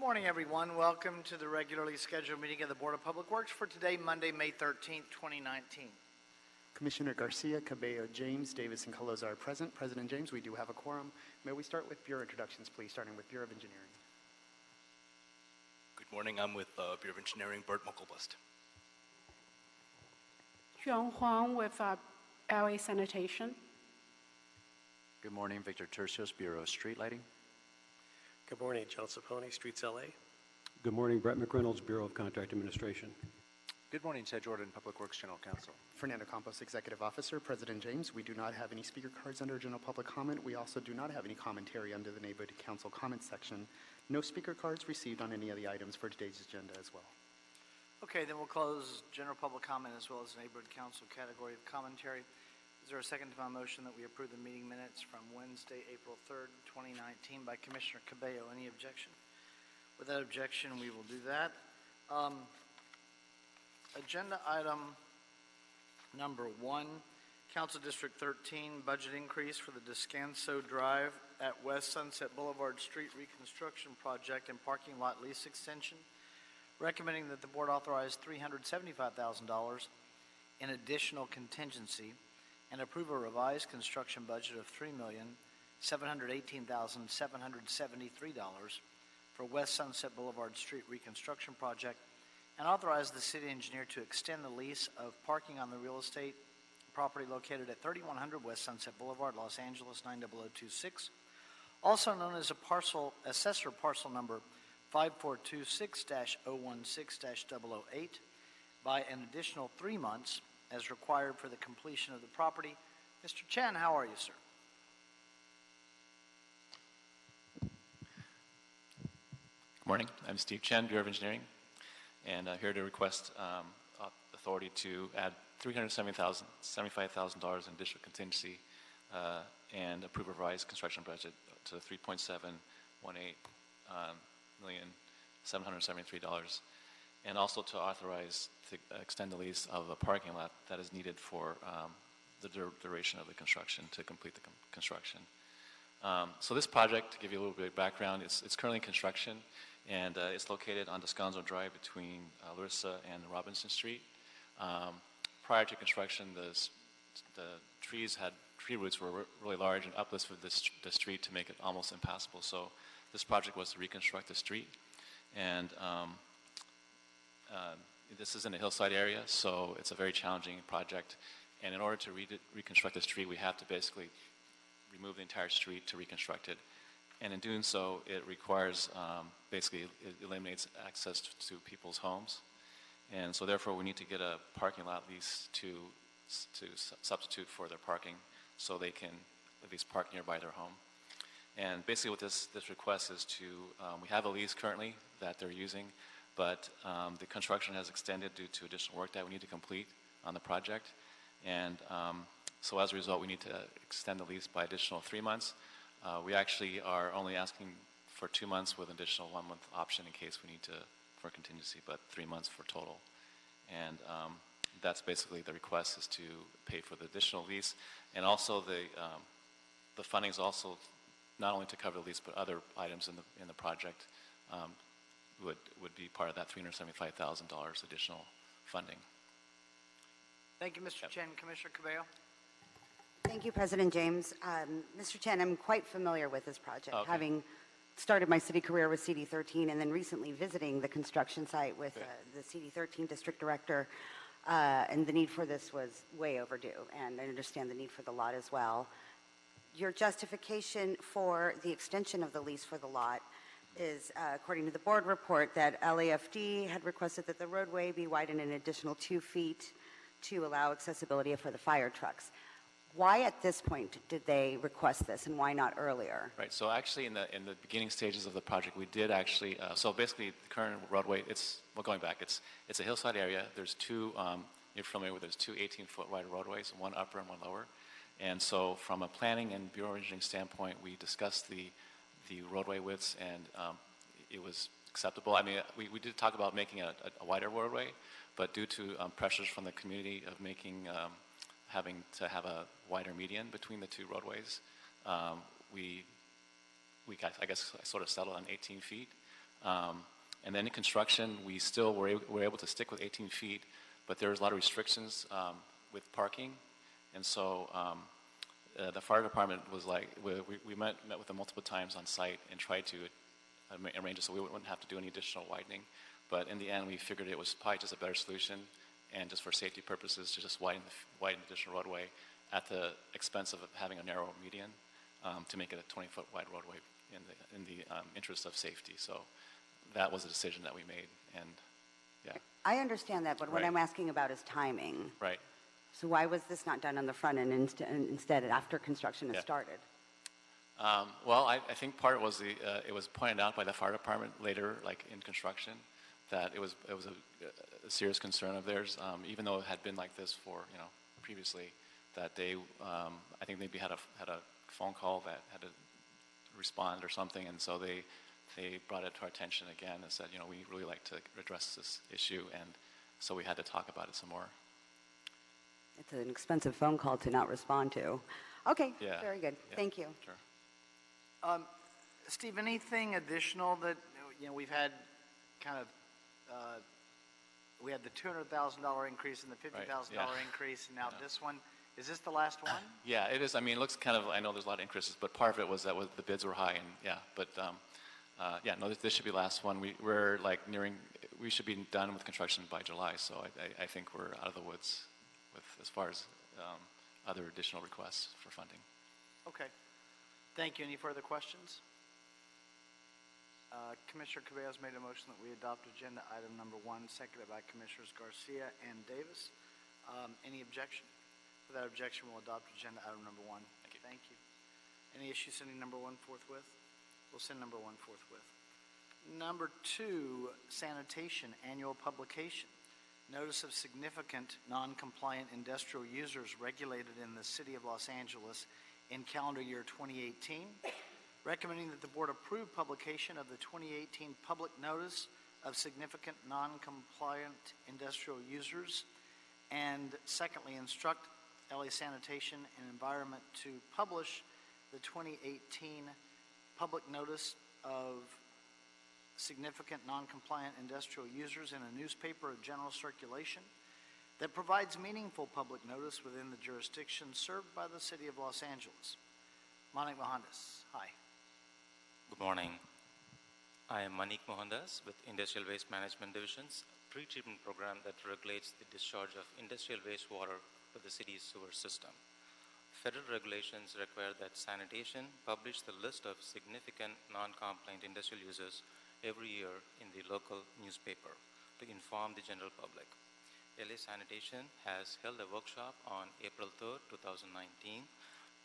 morning, everyone. Welcome to the regularly scheduled meeting of the Board of Public Works for today, Monday, May 13th, 2019. Commissioner Garcia, Cabello, James, Davis, and Caloza are present. President James, we do have a quorum. May we start with Bureau introductions, please, starting with Bureau of Engineering. Good morning. I'm with Bureau of Engineering, Bert Muckelbust. John Huang with LA Sanitation. Good morning, Victor Tercios, Bureau of Street Lighting. Good morning, John Saponi, Streets LA. Good morning, Brett McReynolds, Bureau of Contract Administration. Good morning, Ted Jordan, Public Works General Counsel. Fernando Campos, Executive Officer. President James, we do not have any speaker cards under general public comment. We also do not have any commentary under the Neighborhood Council comment section. No speaker cards received on any of the items for today's agenda as well. Okay, then we'll close general public comment as well as Neighborhood Council category of commentary. Is there a second to my motion that we approve the meeting minutes from Wednesday, April 3rd, 2019 by Commissioner Cabello? Any objection? Without objection, we will do that. Agenda item number 1, Council District 13, budget increase for the Descanso Drive at West Sunset Boulevard Street Reconstruction Project and Parking Lot Lease Extension. Recommending that the Board authorize $375,000 in additional contingency and approve a revised construction budget of $3,718,773 for West Sunset Boulevard Street Reconstruction Project, and authorize the city engineer to extend the lease of parking on the real estate property located at 3100 West Sunset Boulevard, Los Angeles 90026, also known as assessor parcel number 5426-016-008, by an additional 3 months as required for the completion of the property. Mr. Chen, how are you, sir? Good morning. I'm Steve Chen, Bureau of Engineering, and I'm here to request authority to add $375,000 in additional contingency and approve a revised construction budget to $3.718,773, and also to authorize to extend the lease of a parking lot that is needed for the duration of the construction to complete the construction. So this project, to give you a little bit of background, it's currently in construction, and it's located on Descanso Drive between Larissa and Robinson Street. Prior to construction, the tree roots were really large and uplifted the street to make it almost impassable. So this project was to reconstruct the street, and this is in a hillside area, so it's a very challenging project. And in order to reconstruct the street, we have to basically remove the entire street to reconstruct it. And in doing so, it requires, basically, it eliminates access to people's homes. And so therefore, we need to get a parking lot lease to substitute for their parking so they can at least park nearby their home. And basically what this request is to, we have a lease currently that they're using, but the construction has extended due to additional work that we need to complete on the project. And so as a result, we need to extend the lease by additional 3 months. We actually are only asking for 2 months with an additional 1 month option in case we need to, for contingency, but 3 months for total. And that's basically the request, is to pay for the additional lease. And also the funding is also not only to cover the lease, but other items in the project would be part of that $375,000 additional funding. Thank you, Mr. Chen. Commissioner Cabello. Thank you, President James. Mr. Chen, I'm quite familiar with this project, okay, having started my city career with CD13 and then recently visiting the construction site with the CD13 district director, and the need for this was way overdue, and I understand the need for the lot as well. Your justification for the extension of the lease for the lot is, according to the board report, that LAFD had requested that the roadway be widened an additional 2 feet to allow accessibility for the fire trucks. Why at this point did they request this, and why not earlier? Right. So actually, in the beginning stages of the project, we did actually. So basically, the current roadway, going back. It's a hillside area. There's two. You're familiar with. There's two 18-foot wide roadways, one upper and one lower. And so, from a planning and Bureau Engineering standpoint, we discussed the roadway widths, and it was acceptable. I mean, we did talk about making a wider roadway, but due to pressures from the community of having to have a wider median between the two roadways, I guess I sort of settled on 18 feet. And then in construction, we still were able to stick with 18 feet, but there was a lot of restrictions with parking. And so the fire department was like, we met with them multiple times on site and tried to arrange it so we wouldn't have to do any additional widening. But in the end, we figured it was probably just a better solution, and just for safety purposes, to just widen the additional roadway at the expense of having a narrow median to make it a 20-foot wide roadway in the interest of safety. So that was a decision that we made, and yeah. I understand that, but what Right. I'm asking about is timing. Right. So why was this not done on the front end instead after construction has Yeah. started? Well, I think part was it was pointed out by the fire department later, like in construction, that it was a serious concern of theirs, even though it had been like this for previously. That they, I think maybe had a phone call that had to respond or something, and so they brought it to our attention again and said, we really like to address this issue, and so we had to talk about it some more. It's an expensive phone call to not respond to. Okay, Yeah. very good. Yeah. Thank you. Sure. Steve, anything additional that, we've had kind of, we had the $200,000 increase and the $50,000 Right, yeah. increase, and now this one. Is this the last one? Yeah, it is. I mean, it looks kind of, I know there's a lot of increases, but part of it was that the bids were high, and yeah, but yeah, no, this should be the last one. We're like we should be done with construction by July, so I think we're out of the woods with as far as other additional requests for funding. Okay. Thank you. Any further questions? Commissioner Caballos made a motion that we adopt agenda item number 1, seconded by Commissioners Garcia and Davis. Any objection? Without objection, we'll adopt agenda item number 1. Thank you. Thank you. Any issue sending number 1 forthwith? We'll send number 1 forthwith. Number 2, sanitation annual publication. Notice of significant non-compliant industrial users regulated in the City of Los Angeles in calendar year 2018. Recommending that the board approve publication of the 2018 public notice of significant non-compliant industrial users. And secondly, instruct LA Sanitation and Environment to publish the 2018 public notice of significant non-compliant industrial users in a newspaper of general circulation that provides meaningful public notice within the jurisdiction served by the City of Los Angeles. Manik Mohandas, hi. Good morning. I am Manik Mohandas with Industrial Waste Management Division's pre-treatment program that regulates the discharge of industrial wastewater to the city's sewer system. Federal regulations require that sanitation publish the list of significant non-compliant industrial users every year in the local newspaper to inform the general public. LA Sanitation has held a workshop on April 3rd, 2019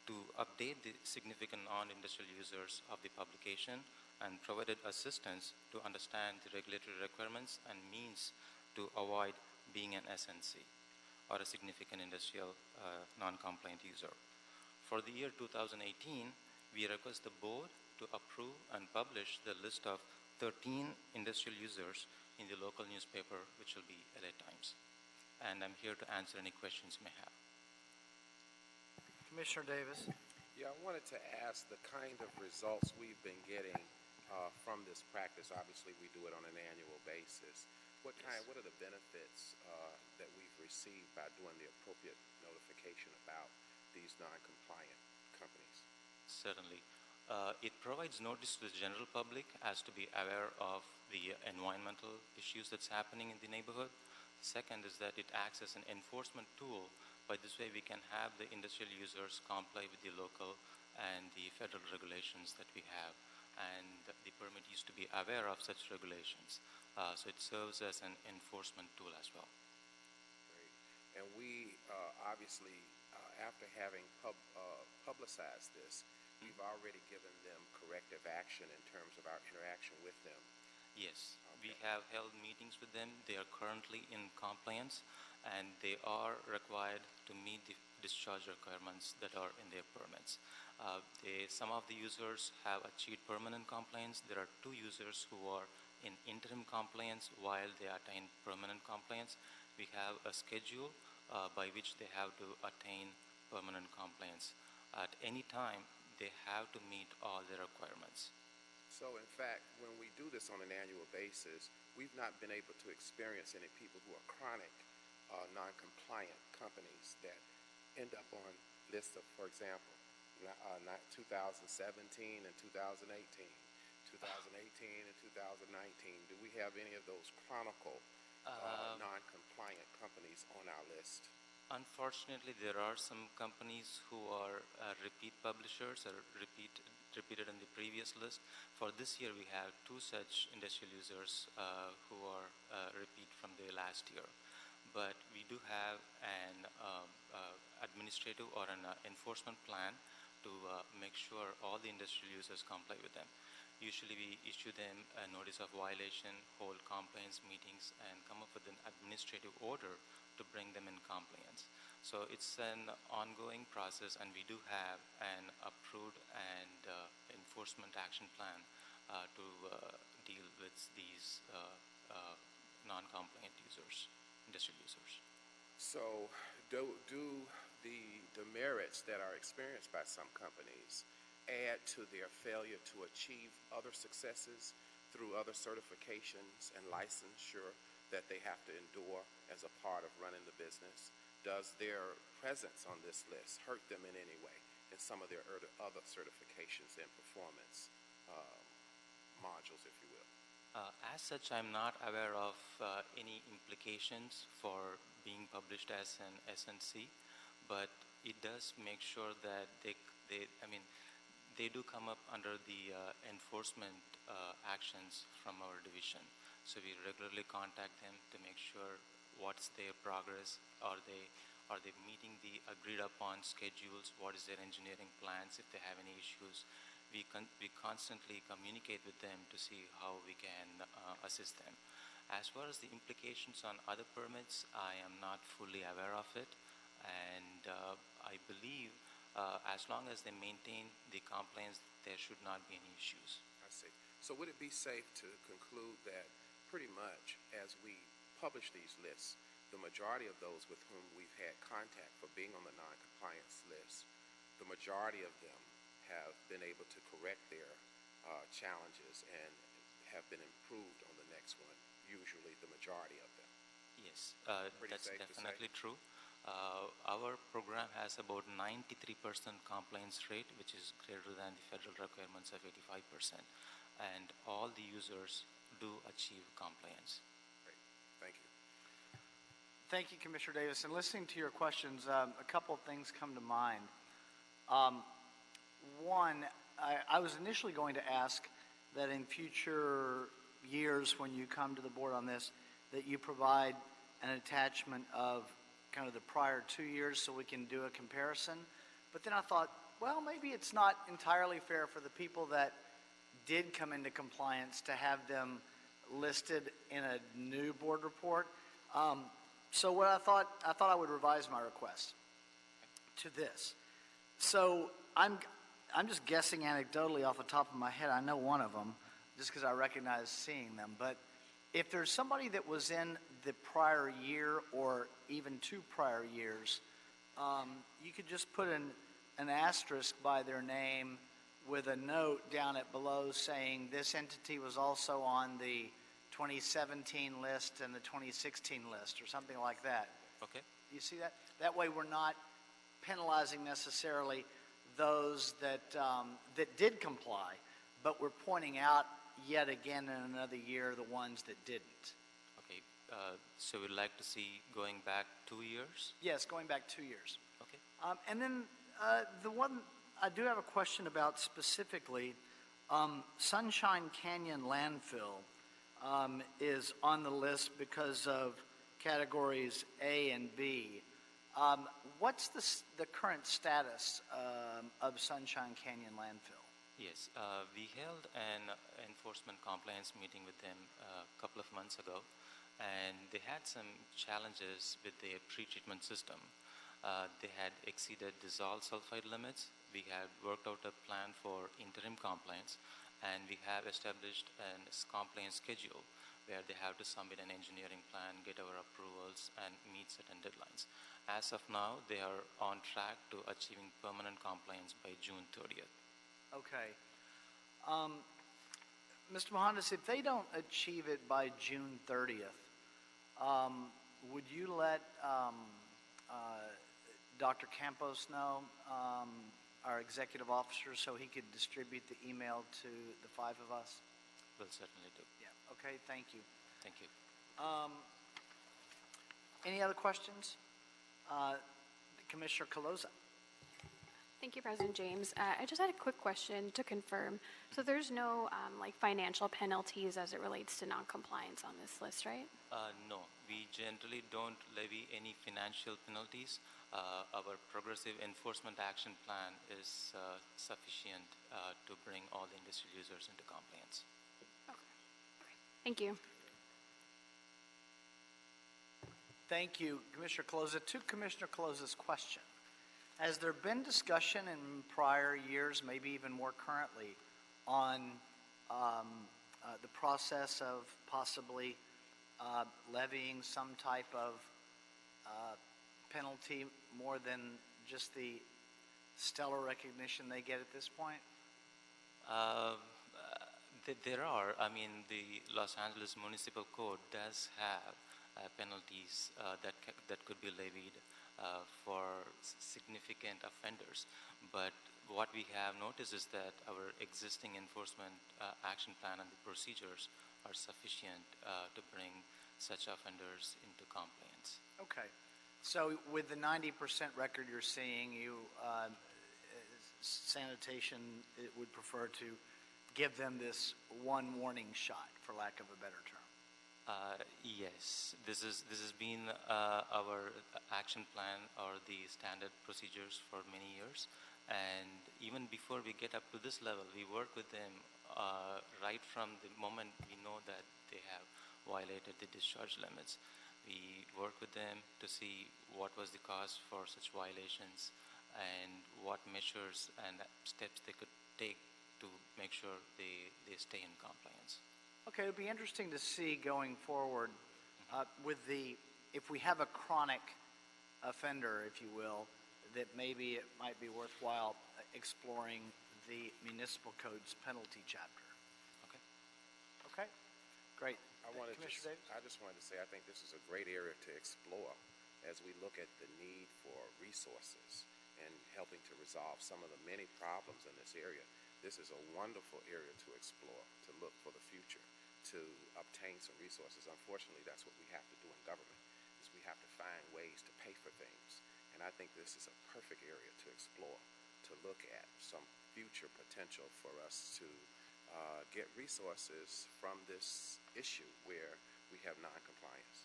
to update the significant non-industrial users of the publication and provided assistance to understand the regulatory requirements and means to avoid being an SNC or a significant industrial non-compliant user. For the year 2018, we request the board to approve and publish the list of 13 industrial users in the local newspaper, which will be LA Times. And I'm here to answer any questions you may have. Commissioner Davis. Yeah, I wanted to ask the kind of results we've been getting from this practice. Obviously, we do it on an annual basis. What are the benefits that we've received by doing the appropriate notification about these non-compliant companies? Certainly. It provides notice to the general public as to be aware of the environmental issues that's happening in the neighborhood. Second is that it acts as an enforcement tool. By this way, we can have the industrial users comply with the local and the federal regulations that we have. And the permittees to be aware of such regulations. So it serves as an enforcement tool as well. Great. And we obviously, after having publicized this, we've already given them corrective action in terms of our interaction with them. Yes, we have held meetings with them. They are currently in compliance, and they are required to meet the discharge requirements that are in their permits. Some of the users have achieved permanent compliance. There are 2 users who are in interim compliance while they attain permanent compliance. We have a schedule by which they have to attain permanent compliance. At any time, they have to meet all the requirements. So in fact, when we do this on an annual basis, we've not been able to experience any people who are chronic non-compliant companies that end up on lists of, for example, not 2017 and 2018, 2018 and 2019. Do we have any of those chronicle non-compliant companies on our list? Unfortunately, there are some companies who are repeat publishers or repeated in the previous list. For this year, we have 2 such industrial users who are repeat from the last year. But we do have an administrative or an enforcement plan to make sure all the industrial users comply with them. Usually we issue them a notice of violation, hold compliance meetings, and come up with an administrative order to bring them in compliance. So it's an ongoing process, and we do have an approved and enforcement action plan to deal with these non-compliant users, industrial users. So do the demerits that are experienced by some companies add to their failure to achieve other successes through other certifications and licensure that they have to endure as a part of running the business? Does their presence on this list hurt them in any way in some of their other certifications and performance modules, if you will? As such, I'm not aware of any implications for being published as an SNC, but it does make sure that they do come up under the enforcement actions from our division. So we regularly contact them to make sure what's their progress. Are they meeting the agreed upon schedules? What is their engineering plans? If they have any issues, we constantly communicate with them to see how we can assist them. As far as the implications on other permits, I am not fully aware of it, and I believe as long as they maintain the compliance, there should not be any issues. I see. So would it be safe to conclude that pretty much as we publish these lists, the majority of those with whom we've had contact for being on the non-compliance list, the majority of them have been able to correct their challenges and have been improved on the next one, usually the majority of them? Yes, Pretty that's safe to definitely say? true. Our program has about 93% compliance rate, which is greater than the federal requirements of 85%. And all the users do achieve compliance. Great. Thank you. Thank you, Commissioner Davis. And listening to your questions, a couple of things come to mind. One, I was initially going to ask that in future years when you come to the board on this, that you provide an attachment of kind of the prior 2 years so we can do a comparison. But then I thought, well, maybe it's not entirely fair for the people that did come into compliance to have them listed in a new board report. So what I thought I would revise my request to this. So I'm just guessing anecdotally off the top of my head. I know one of them just because I recognize seeing them. But if there's somebody that was in the prior year or even 2 prior years, you could just put an asterisk by their name with a note down at below saying this entity was also on the 2017 list and the 2016 list or something like that. Okay. You see that? That way we're not penalizing necessarily those that did comply, but we're pointing out yet again in another year the ones that didn't. Okay. So we'd like to see going back 2 years? Yes, going back 2 years. Okay. And then the one I do have a question about specifically, Sunshine Canyon Landfill is on the list because of categories A and B. What's the current status of Sunshine Canyon Landfill? Yes, we held an enforcement compliance meeting with them a couple of months ago, and they had some challenges with their pre-treatment system. They had exceeded dissolved sulfide limits. We had worked out a plan for interim compliance, and we have established a compliance schedule where they have to submit an engineering plan, get our approvals, and meet certain deadlines. As of now, they are on track to achieving permanent compliance by June 30th. Okay. Mr. Mohandas, if they don't achieve it by June 30th, would you let Dr. Campos know, our executive officer, so he could distribute the email to the five of us? Will certainly do. Yeah, okay, thank you. Thank you. Any other questions? Commissioner Caloza. Thank you, President James. I just had a quick question to confirm. So there's no like financial penalties as it relates to noncompliance on this list, right? No, we generally don't levy any financial penalties. Our progressive enforcement action plan is sufficient to bring all the industrial users into compliance. Okay. Thank you. Thank you, Commissioner Caloza. To Commissioner Caloza's question, has there been discussion in prior years, maybe even more currently, on the process of possibly levying some type of penalty more than just the stellar recognition they get at this point? There are. I mean, the Los Angeles Municipal Code does have penalties that could be levied for significant offenders. But what we have noticed is that our existing enforcement action plan and the procedures are sufficient to bring such offenders into compliance. Okay. So with the 90% record you're seeing, sanitation would prefer to give them this one warning shot, for lack of a better term. Yes, this has been our action plan or the standard procedures for many years, and even before we get up to this level, we work with them right from the moment we know that they have violated the discharge limits. We work with them to see what was the cause for such violations and what measures and steps they could take to make sure they stay in compliance. Okay, it'll be interesting to see going forward if we have a chronic offender, if you will, that maybe it might be worthwhile exploring the municipal code's penalty chapter. Okay. Okay, great. I just wanted to say I think this is a great area to explore as we look at the need for resources and helping to resolve some of the many problems in this area. This is a wonderful area to explore, to look for the future, to obtain some resources. Unfortunately, that's what we have to do in government, is we have to find ways to pay for things. And I think this is a perfect area to explore, to look at some future potential for us to get resources from this issue where we have non-compliance.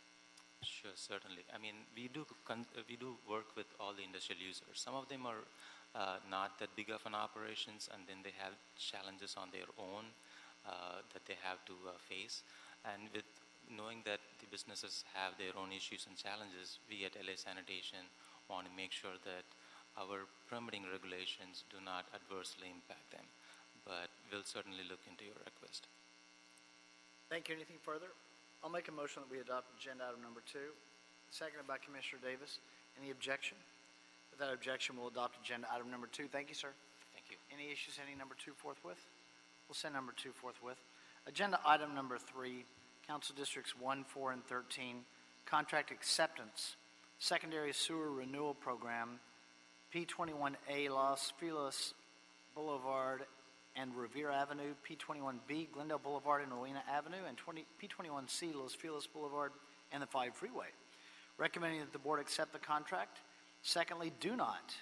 Sure, certainly. I mean, we do work with all the industrial users. Some of them are not that big of an operations, and then they have challenges on their own that they have to face. And with knowing that the businesses have their own issues and challenges, we at LA Sanitation want to make sure that our permitting regulations do not adversely impact them. But we'll certainly look into your request. Thank you. Anything further? I'll make a motion that we adopt agenda item number 2, seconded by Commissioner Davis. Any objection? Without objection, we'll adopt agenda item number 2. Thank you, sir. Thank you. Any issues sending number 2 forthwith? We'll send number 2 forthwith. Agenda item number 3, Council Districts 1, 4, and 13, contract acceptance, secondary sewer renewal program, P21A Los Feliz Boulevard and Revere Avenue, P21B Glendale Boulevard and Rowena Avenue, and P21C Los Feliz Boulevard and the 5 Freeway. Recommending that the board accept the contract. Secondly, do not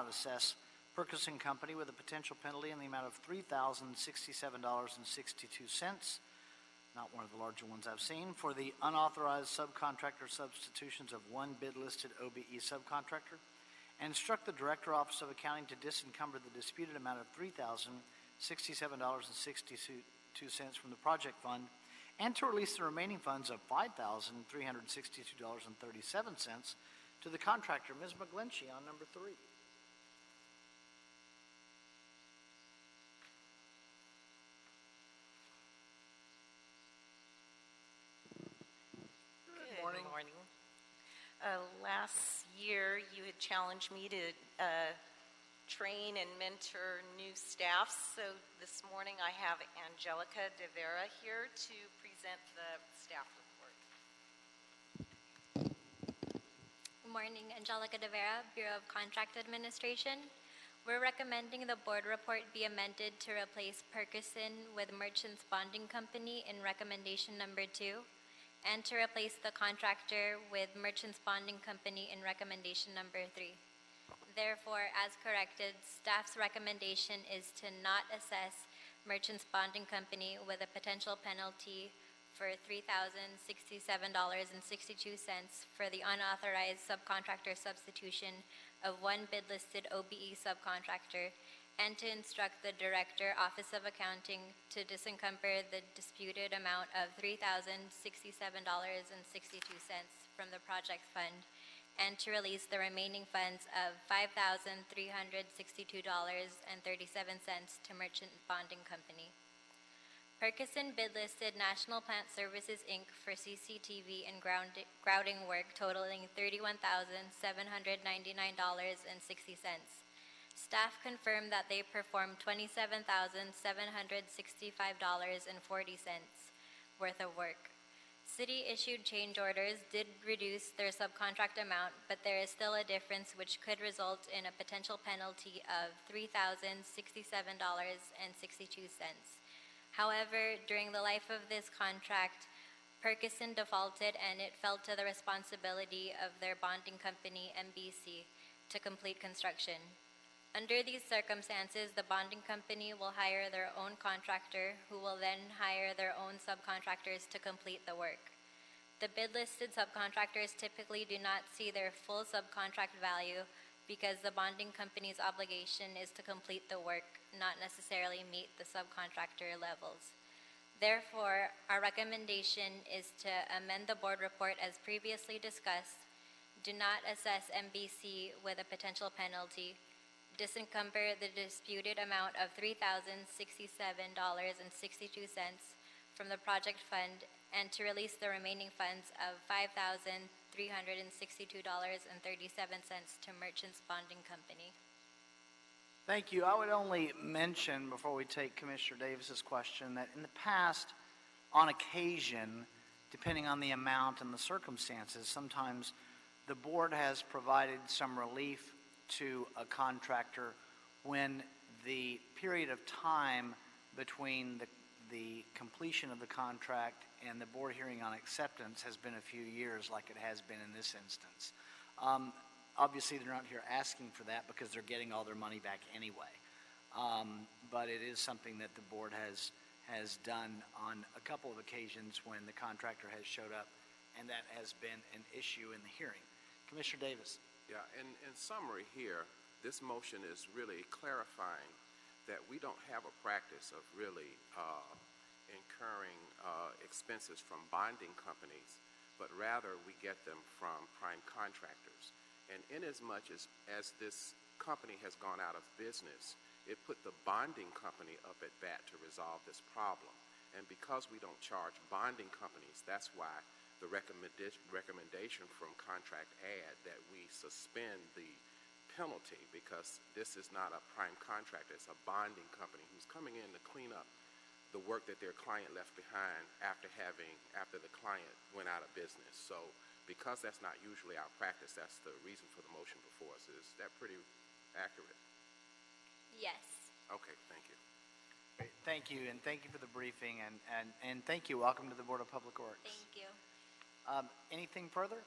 assess purchasing company with a potential penalty in the amount of $3,067.62, not one of the larger ones I've seen, for the unauthorized subcontractor substitutions of one bid-listed OBE subcontractor, and instruct the Director Office of Accounting to disencumber the disputed amount of $3,067.62 from the project fund, and to release the remaining funds of $5,362.37 to the contractor, Ms. McGlinchey, on number 3. Good morning. Last year, you had challenged me to train and mentor new staff. So this morning I have Angelica De Vera here to present the staff report. Good morning, Angelica De Vera, Bureau of Contract Administration. We're recommending the board report be amended to replace Perkison with Merchants Bonding Company in recommendation number 2, and to replace the contractor with Merchants Bonding Company in recommendation number 3. Therefore, as corrected, staff's recommendation is to not assess Merchants Bonding Company with a potential penalty for $3,067.62 for the unauthorized subcontractor substitution of one bid-listed OBE subcontractor, and to instruct the Director, Office of Accounting, to disencumber the disputed amount of $3,067.62 from the project fund, and to release the remaining funds of $5,362.37 to Merchant Bonding Company. Perkison bid-listed National Plant Services, Inc. for CCTV and grouting work totaling $31,799.60. Staff confirmed that they performed $27,765.40 worth of work. City-issued change orders did reduce their subcontract amount, but there is still a difference which could result in a potential penalty of $3,067.62. However, during the life of this contract, Perkison defaulted and it fell to the responsibility of their bonding company, MBC, to complete construction. Under these circumstances, the bonding company will hire their own contractor, who will then hire their own subcontractors to complete the work. The bid-listed subcontractors typically do not see their full subcontract value because the bonding company's obligation is to complete the work, not necessarily meet the subcontractor levels. Therefore, our recommendation is to amend the board report as previously discussed, do not assess MBC with a potential penalty, disencumber the disputed amount of $3,067.62 from the project fund, and to release the remaining funds of $5,362.37 to Merchants Bonding Company. Thank you. I would only mention, before we take Commissioner Davis's question, that in the past, on occasion, depending on the amount and the circumstances, sometimes the board has provided some relief to a contractor when the period of time between the completion of the contract and the board hearing on acceptance has been a few years, like it has been in this instance. Obviously, they're not here asking for that because they're getting all their money back anyway. But it is something that the board has done on a couple of occasions when the contractor has showed up, and that has been an issue in the hearing. Commissioner Davis. Yeah, in summary here, this motion is really clarifying that we don't have a practice of really incurring expenses from bonding companies, but rather we get them from prime contractors. And inasmuch as this company has gone out of business, it put the bonding company up at bat to resolve this problem. And because we don't charge bonding companies, that's why the recommendation from Contract Ad that we suspend the penalty, because this is not a prime contractor, it's a bonding company who's coming in to clean up the work that their client left behind after the client went out of business. So because that's not usually our practice, that's the reason for the motion before us. Is that pretty accurate? Yes. Okay, thank you. Great. Thank you, and thank you for the briefing, and thank you. Welcome to the Board of Public Works. Thank you. Anything further?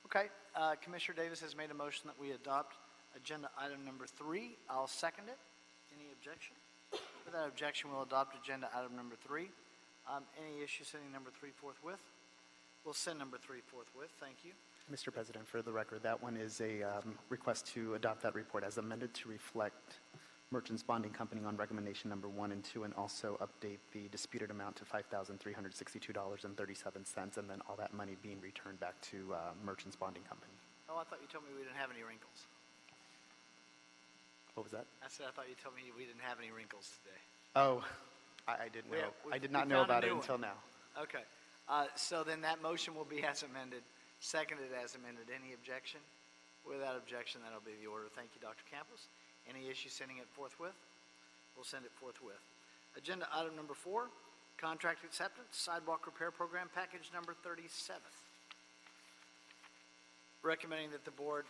Okay. Commissioner Davis has made a motion that we adopt agenda item number 3. I'll second it. Any objection? Without objection, we'll adopt agenda item number 3. Any issue sending number 3 forthwith? We'll send number 3 forthwith. Thank you. Mr. President, for the record, that one is a request to adopt that report as amended to reflect Merchants Bonding Company on recommendation number 1 and 2, and also update the disputed amount to $5,362.37, and then all that money being returned back to Merchants Bonding Company. Oh, I thought you told me we didn't have any wrinkles. What was that? I said I thought you told me we didn't have any wrinkles today. Oh, I didn't know. I did not know about it until now. Okay. So then that motion will be as amended, seconded as amended. Any objection? Without objection, that'll be the order. Thank you, Dr. Campos. Any issue sending it forthwith? We'll send it forthwith. Agenda item number 4, contract acceptance, sidewalk repair program, package number 37. Recommending that the board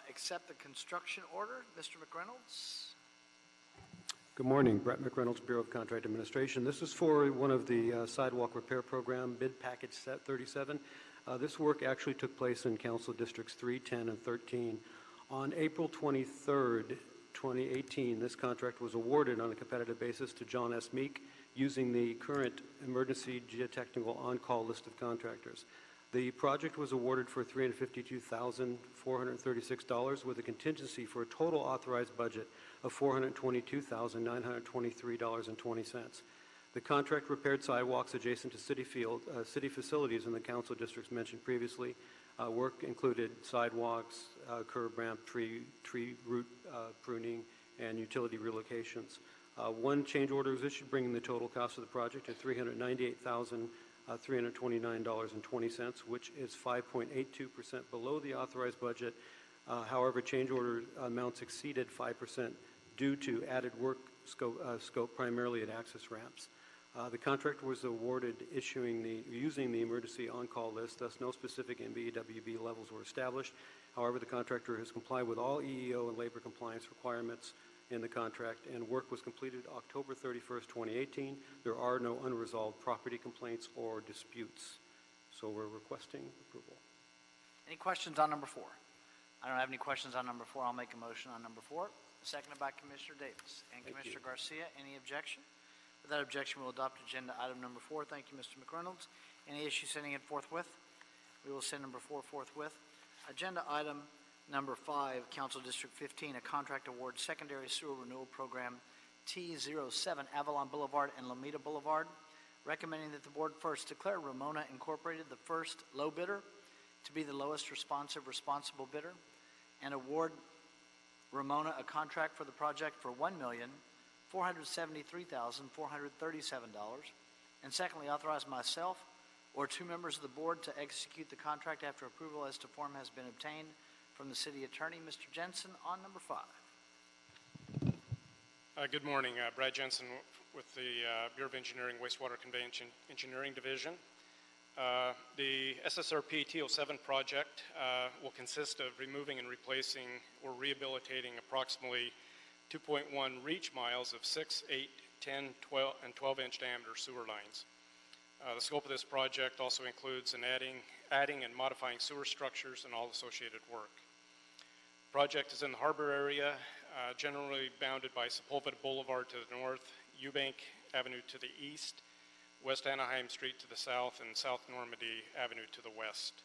accept the construction order. Mr. McReynolds. Good morning, Brett McReynolds, Bureau of Contract Administration. This is for one of the sidewalk repair program, bid package set 37. This work actually took place in Council Districts 3, 10, and 13. On April 23rd, 2018, this contract was awarded on a competitive basis to John S. Meek using the current emergency geotechnical on-call list of contractors. The project was awarded for $352,436 with a contingency for a total authorized budget of $422,923.20. The contract repaired sidewalks adjacent to city facilities in the council districts mentioned previously. Work included sidewalks, curb ramp, tree root pruning, and utility relocations. One change order was issued, bringing the total cost of the project to $398,329.20, which is 5.82% below the authorized budget. However, change order amounts exceeded 5% due to added work scope primarily at access ramps. The contract was awarded using the emergency on-call list, thus no specific BPW levels were established. However, the contractor has complied with all EEO and labor compliance requirements in the contract, and work was completed October 31st, 2018. There are no unresolved property complaints or disputes, so we're requesting approval. Any questions on number 4? I don't have any questions on number 4. I'll make a motion on number 4, seconded by Commissioner Davis and Commissioner Garcia. Any objection? Without objection, we'll adopt agenda item number 4. Thank you, Mr. McReynolds. Any issue sending it forthwith? We will send number 4 forthwith. Agenda item number 5, Council District 15, a contract award secondary sewer renewal program T07 Avalon Boulevard and Lomita Boulevard. Recommending that the board first declare Ramona Incorporated the first low bidder to be the lowest responsible bidder, and award Ramona a contract for the project for $1,473,437, and secondly, authorize myself or 2 members of the board to execute the contract after approval as to form has been obtained from the city attorney. Mr. Jensen on number 5. Good morning, Brad Jensen with the Bureau of Engineering Wastewater Conveyance Engineering Division. The SSRP T07 project will consist of removing and replacing or rehabilitating approximately 2.1 reach miles of 6, 8, 10, 12, and 12-inch diameter sewer lines. The scope of this project also includes adding and modifying sewer structures and all associated work. The project is in the harbor area, generally bounded by Sepulveda Boulevard to the north, Eubank Avenue to the east, West Anaheim Street to the south, and South Normandy Avenue to the west.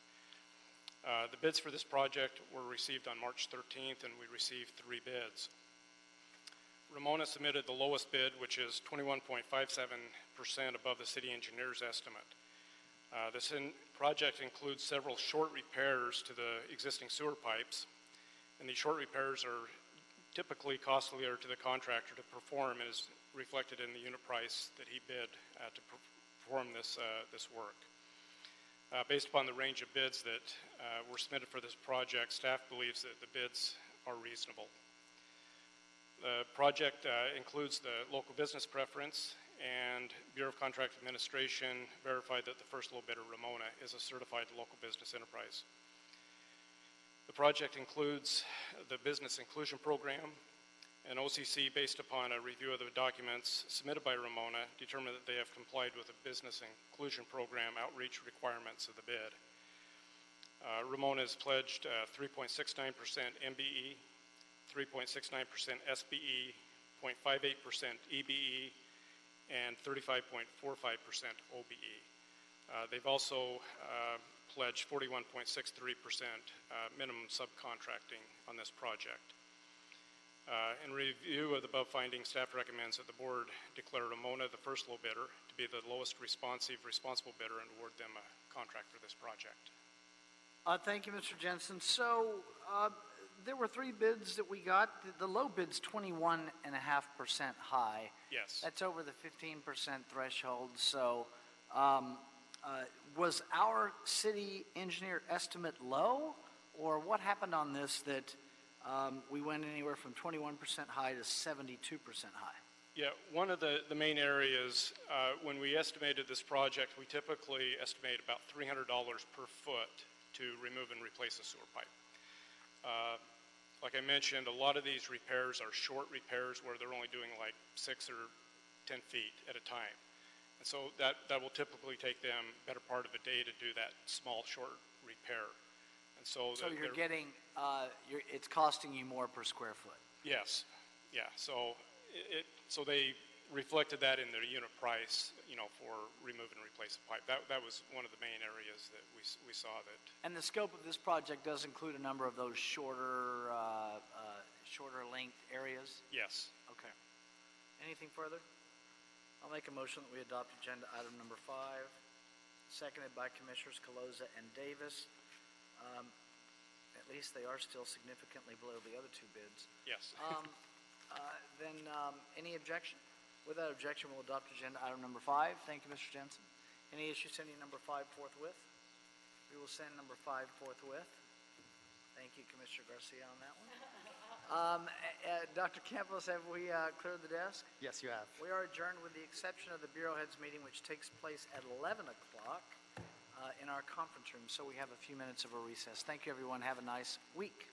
The bids for this project were received on March 13th, and we received 3 bids. Ramona submitted the lowest bid, which is 21.57% above the city engineer's estimate. This project includes several short repairs to the existing sewer pipes, and these short repairs are typically costlier to the contractor to perform, and is reflected in the unit price that he bid to perform this work. Based upon the range of bids that were submitted for this project, staff believes that the bids are reasonable. The project includes the local business preference, and Bureau of Contract Administration verified that the first low bidder, Ramona, is a certified local business enterprise. The project includes the business inclusion program. An OCC, based upon a review of the documents submitted by Ramona, determined that they have complied with the business inclusion program outreach requirements of the bid. Ramona has pledged 3.69% MBE, 3.69% SBE, 0.58% EBE, and 35.45% OBE. They've also pledged 41.63% minimum subcontracting on this project. In review of the above findings, staff recommends that the board declare Ramona the first low bidder to be the lowest responsible bidder, and award them a contract for this project. Thank you, Mr. Jensen. So there were 3 bids that we got. The low bid's 21.5% high. Yes. That's over the 15% threshold. So was our city engineer estimate low, Or what happened on this that we went anywhere from 21% high to 72% high? Yeah, one of the main areas, when we estimated this project, we typically estimate about $300 per foot to remove and replace a sewer pipe. Like I mentioned, a lot of these repairs are short repairs where they're only doing like 6 or 10 feet at a time. And so that will typically take them better part of a day to do that small, short repair. And so, you're getting, it's costing you more per square foot? Yes, yeah. So so they reflected that in their unit price, for remove and replace the pipe. That was one of the main areas that we saw that. And the scope of this project does include a number of those shorter length areas? Yes. Okay. Anything further? I'll make a motion that we adopt agenda item number 5, seconded by Commissioners Caloza and Davis. At least they are still significantly below the other two bids. Yes. Then any objection? Without objection, we'll adopt agenda item number 5. Thank you, Mr. Jensen. Any issue sending number 5 forthwith? We will send number 5 forthwith. Thank you, Commissioner Garcia, on that one. Dr. Campos, have we cleared the desk? Yes, you have. We are adjourned with the exception of the Bureau Heads meeting, which takes place at 11 o'clock in our conference room. So we have a few minutes of a recess. Thank you, everyone. Have a nice week.